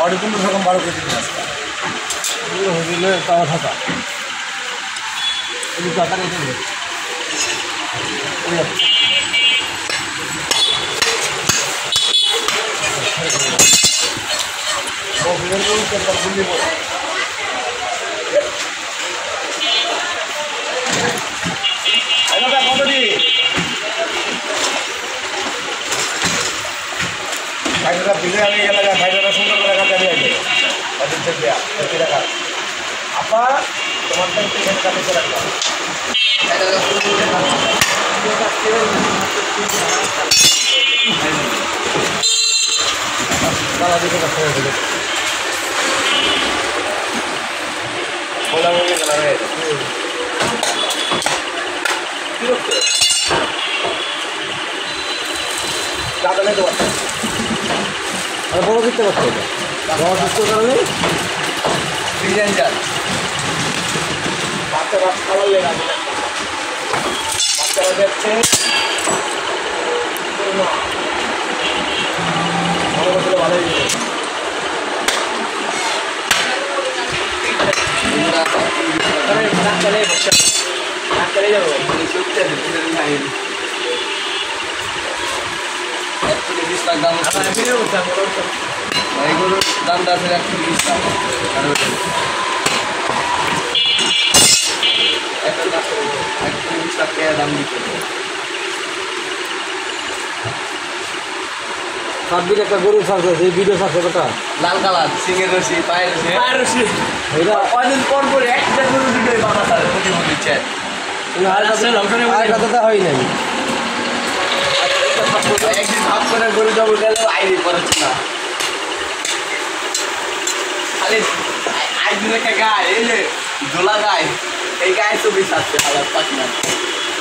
বারোটি 15 রকম 12 কেজি রাস্তা এগুলো হয়ে গেলে তাওয়া থাকা এই টাকা নিয়ে দেবে দিলে আমি এলাকা 5 সুন্দর করে কাজে দিয়ে টাকা আপা তোমার তো এখানে কাজে করে রাখলাম কালা দিকে কাছে দিকে বলা বলে গেল রে কি হচ্ছে দাদা নেই তো আর বড় করতে পারছো বড় করতে কারণে ডিজাইন যান বাচ্চারা খাবার লেগে আছে বাচ্চারা যাচ্ছে ভালো করতে ভালোই চলে চলে যাবো এগুলোর দামটা আছে 130 টাকা 130 টাকা দাম দিতে সাববির একটা গরু ছাড়ছে সেই ভিডিও ছাড়ছে কথা লাল কালার সিংহের রশি পায়ের রশি এটা কয়দিন পর পর একটা গরু দুটোই বাবা ছাড়ে প্রতিমন দিচ্ছে আর কথাটা হয় নাই একদিন ভাব করে গরু যাবো গেলে আইডি পড়াচ্ছে না খালি আইডির একটা গায়ে এই যে দোলা গায়ে এই গায়ে ছবি ছাড়ছে আবার পাচ্ছি না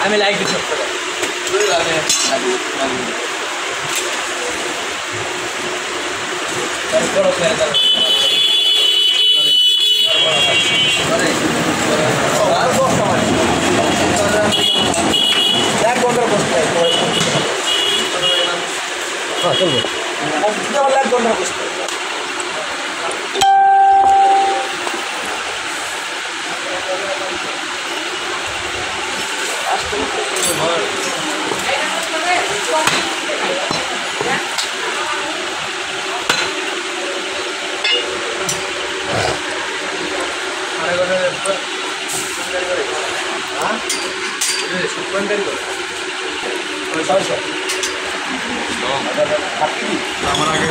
আমি লাইক দিচ্ছি আমার আগে